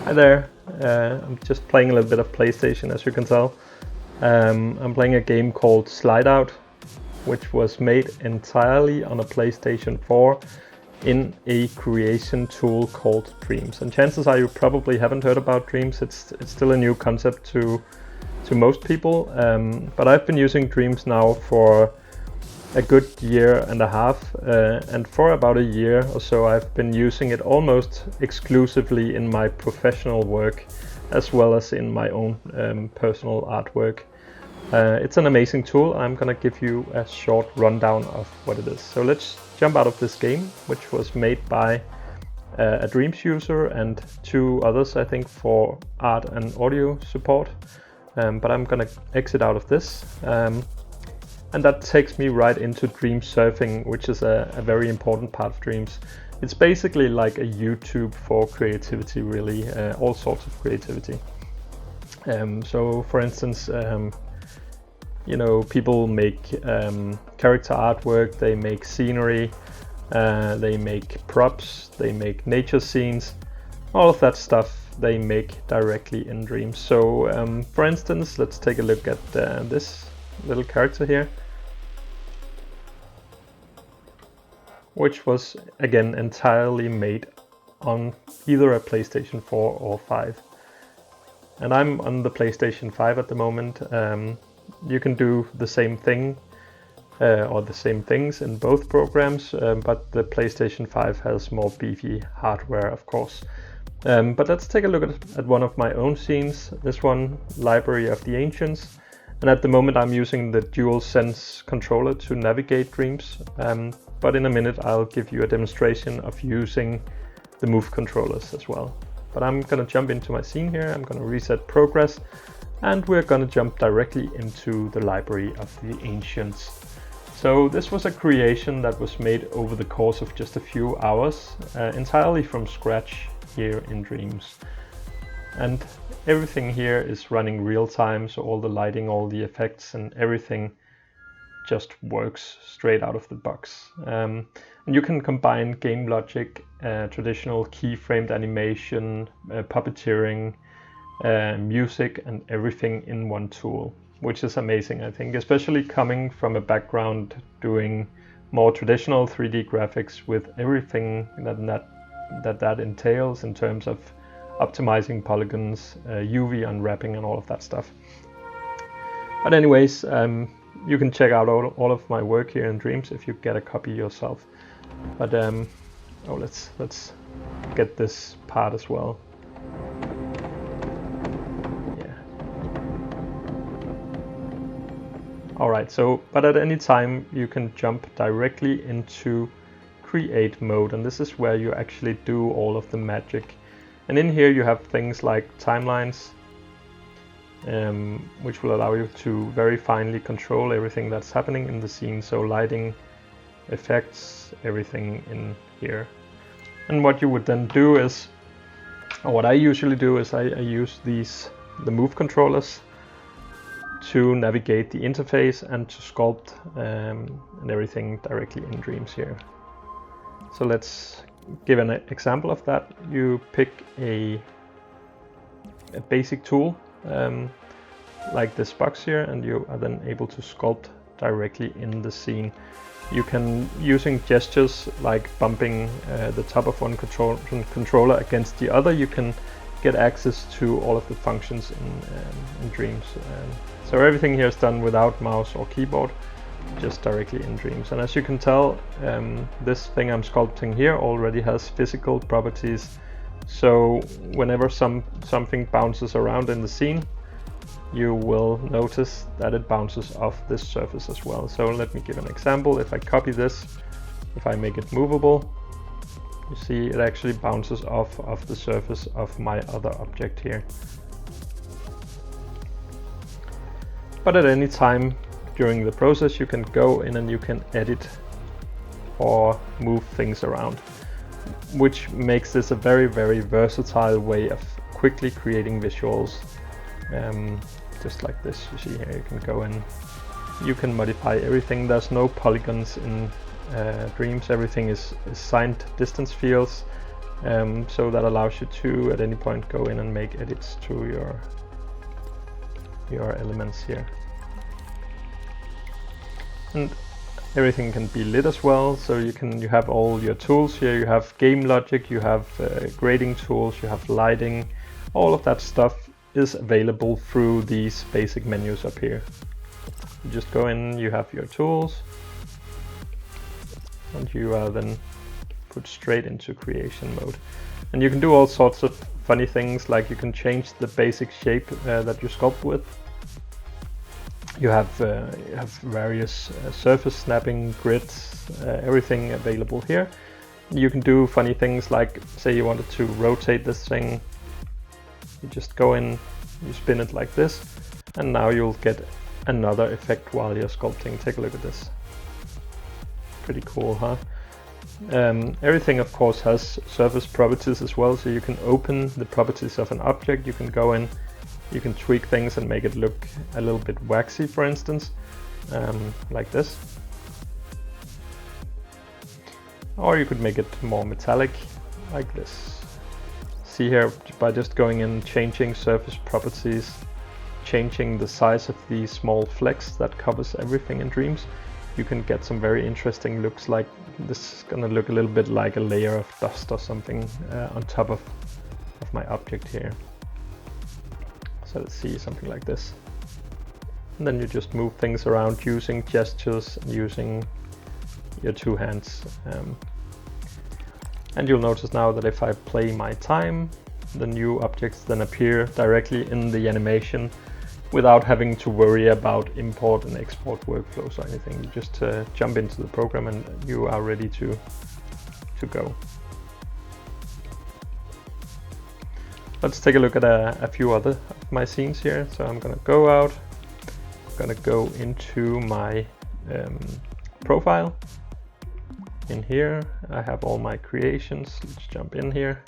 Hi there, I'm just playing a little bit of PlayStation, as you can tell. I'm playing a game called Slide Out, which was made entirely on a PlayStation 4 in a creation tool called Dreams. And chances are you probably haven't heard about Dreams. It's still a new concept to most people, but I've been using Dreams now for a good year and a half, and for about a year or so I've been using it almost exclusively in my professional work as well as in my own personal artwork. It's an amazing tool. I'm gonna give you a short rundown of what it is. So let's jump out of this game, which was made by a Dreams user and two others, I think, for art and audio support. But I'm gonna exit out of this. And that takes me right into Dream Surfing, which is a very important part of Dreams. It's basically like a YouTube for creativity, really, all sorts of creativity. So for instance, people make character artwork, they make scenery, they make props, they make nature scenes, all of that stuff they make directly in Dreams. So for instance, let's take a look at this little character here, which was again entirely made on either a PlayStation 4 or 5. And I'm on the PlayStation 5 at the moment. You can do the same thing or the same things in both programs, but the PlayStation 5 has more beefy hardware, of course. But let's take a look at one of my own scenes, this one, Library of the Ancients. And at the moment I'm using the DualSense controller to navigate Dreams, but in a minute I'll give you a demonstration of using the Move controllers as well. But I'm gonna jump into my scene here, I'm gonna reset progress, and we're gonna jump directly into the Library of the Ancients. So this was a creation that was made over the course of just a few hours, entirely from scratch here in Dreams. And everything here is running real time, so all the lighting, all the effects and everything just works straight out of the box. And you can combine game logic, traditional keyframed animation, puppeteering, music and everything in one tool, which is amazing, I think, especially coming from a background doing more traditional 3D graphics with everything that entails in terms of optimizing polygons, UV unwrapping and all of that stuff. But anyways, you can check out all of my work here in Dreams if you get a copy yourself. But let's get this part as well. Yeah. Alright, but at any time you can jump directly into create mode, and this is where you actually do all of the magic. And in here you have things like timelines, which will allow you to very finely control everything that's happening in the scene. So lighting, effects, everything in here. And what you would then do is, or what I usually do is I use the Move controllers to navigate the interface and to sculpt and everything directly in Dreams here. So let's give an example of that. You pick a basic tool like this box here, and you are then able to sculpt directly in the scene. You can, using gestures like bumping the top of one controller against the other, you can get access to all of the functions in Dreams. So everything here is done without mouse or keyboard, just directly in Dreams. And as you can tell, this thing I'm sculpting here already has physical properties. So whenever something bounces around in the scene, you will notice that it bounces off this surface as well. So let me give an example. If I copy this, if I make it movable, you see it actually bounces off of the surface of my other object here. But at any time during the process you can go in and you can edit or move things around, which makes this a very, very versatile way of quickly creating visuals. Just like this, you see here, you can go in, you can modify everything. There's no polygons in Dreams, everything is signed distance fields. So that allows you to at any point go in and make edits to your elements here. And everything can be lit as well, so you have all your tools here. You have game logic, you have grading tools, you have lighting. All of that stuff is available through these basic menus up here. You just go in, you have your tools, and you are then put straight into creation mode. And you can do all sorts of funny things, like you can change the basic shape that you sculpt with. You have various surface snapping, grids, everything available here. You can do funny things like, say you wanted to rotate this thing, you just go in, you spin it like this, and now you'll get another effect while you're sculpting. Take a look at this. Pretty cool, huh? Everything of course has surface properties as well, so you can open the properties of an object, you can go in, you can tweak things and make it look a little bit waxy, for instance, like this. Or you could make it more metallic, like this. See here, by just going in, changing surface properties, changing the size of the small flecks that covers everything in Dreams, you can get some very interesting looks. Like this is gonna look a little bit like a layer of dust or something on top of my object here. So let's see, something like this. And then you just move things around using gestures and using your two hands. And you'll notice now that if I play my time, the new objects then appear directly in the animation without having to worry about import and export workflows or anything. You just jump into the program and you are ready to go. Let's take a look at a few other of my scenes here. So I'm gonna go out, I'm gonna go into my profile. In here I have all my creations. Let's jump in here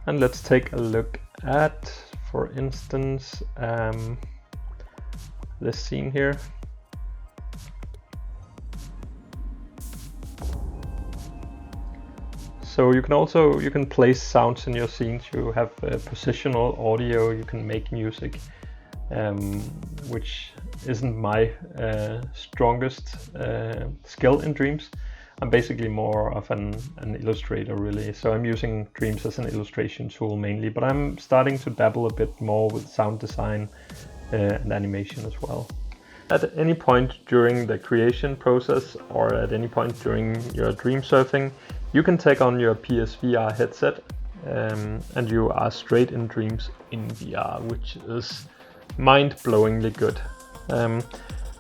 and let's take a look at, for instance, this scene here. So you can place sounds in your scenes. You have positional audio. You can make music, which isn't my strongest skill in Dreams. I'm basically more of an illustrator, really. So I'm using Dreams as an illustration tool mainly, but I'm starting to dabble a bit more with sound design and animation as well. At any point during the creation process or at any point during your dream surfing, you can take on your PSVR headset and you are straight in Dreams in VR, which is mind-blowingly good.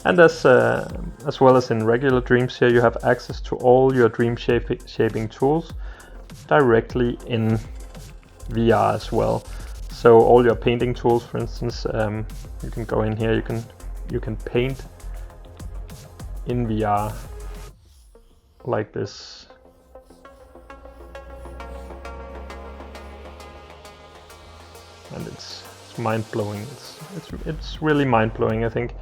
And as well as in regular Dreams here, you have access to all your dream shaping tools directly in VR as well. So all your painting tools, for instance, you can go in here, you can paint in VR like this. And it's mind-blowing. It's really mind-blowing, I think.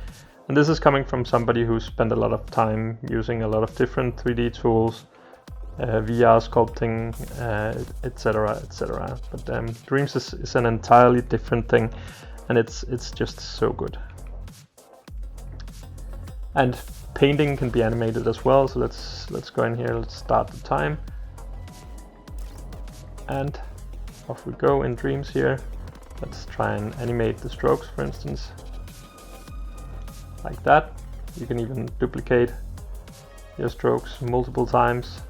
And this is coming from somebody who spent a lot of time using a lot of different 3D tools, VR sculpting, etc, etc. But Dreams is an entirely different thing, and it's just so good. And painting can be animated as well. So let's go in here. Let's start the time, and off we go in Dreams here. Let's try and animate the strokes, for instance, like that. You can even duplicate your strokes multiple times,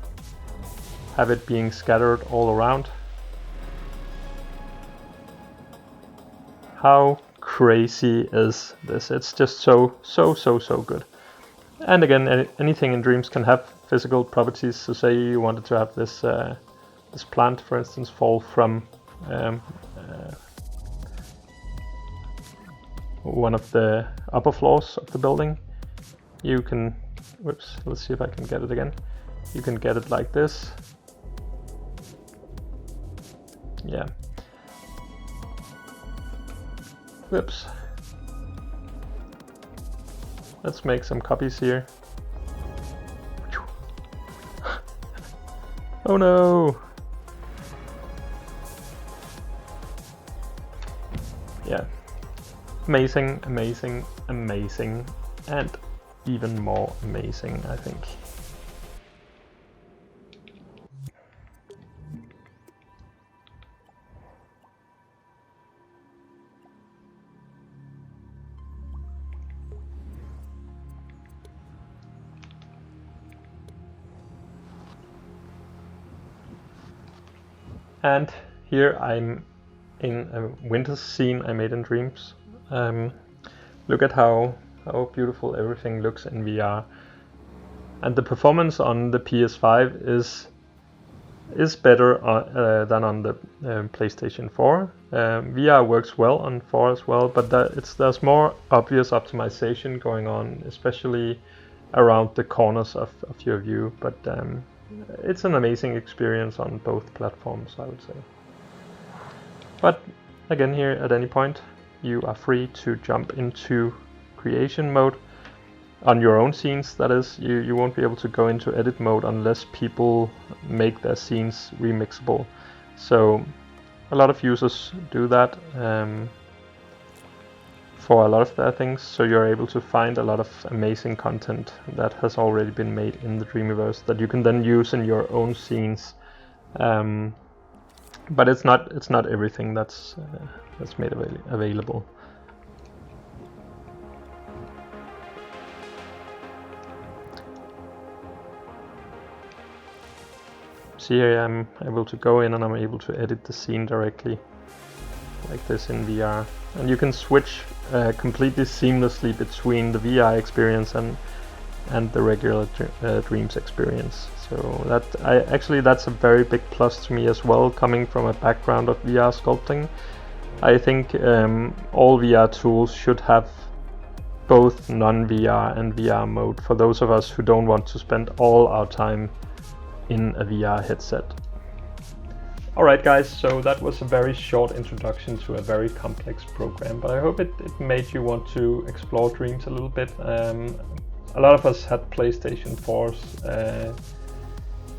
have it being scattered all around. How crazy is this? It's just so good. And again, anything in Dreams can have physical properties. So say you wanted to have this this plant, for instance, fall from one of the upper floors of the building. You can, whoops, let's see if I can get it again. You can get it like this. Yeah. Whoops. Let's make some copies here. Oh no! amazing, amazing, amazing, and even more amazing, I think. And here I'm in a winter scene I made in Dreams. Look at how beautiful everything looks in VR. And the performance on the PS5 is better than on the PlayStation 4. VR works well on 4 as well, but there's more obvious optimization going on, especially around the corners of your view. But it's an amazing experience on both platforms, I would say. But again, here at any point, you are free to jump into creation mode on your own scenes. That is, you won't be able to go into edit mode unless people make their scenes remixable. So a lot of users do that for a lot of their things, so you're able to find a lot of amazing content that has already been made in the Dreamiverse that you can then use in your own scenes. But it's not everything that's made available. See, here I'm able to go in and I'm able to edit the scene directly, like this in VR. And you can switch completely seamlessly between the VR experience and the regular Dreams experience. So that's a very big plus to me as well, coming from a background of VR sculpting. I think all VR tools should have both non-VR and VR mode for those of us who don't want to spend all our time in a VR headset. Alright guys, so that was a very short introduction to a very complex program, but I hope it made you want to explore Dreams a little bit. A lot of us had PlayStation 4s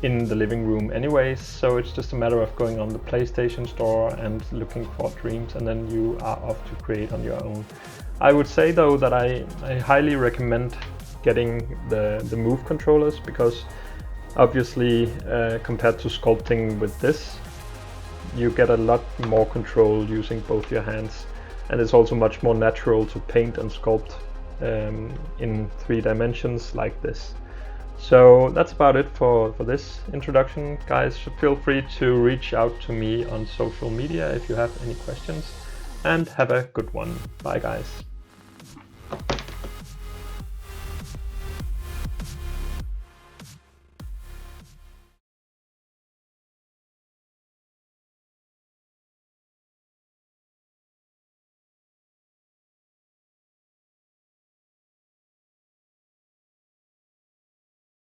in the living room anyways, so it's just a matter of going on the PlayStation store and looking for Dreams, and then you are off to create on your own. I would say though that I highly recommend getting the Move controllers, because obviously compared to sculpting with this, you get a lot more control using both your hands, and it's also much more natural to paint and sculpt in 3 dimensions like this. So that's about it for this introduction, guys. Feel free to reach out to me on social media if you have any questions, and have a good one. Bye guys.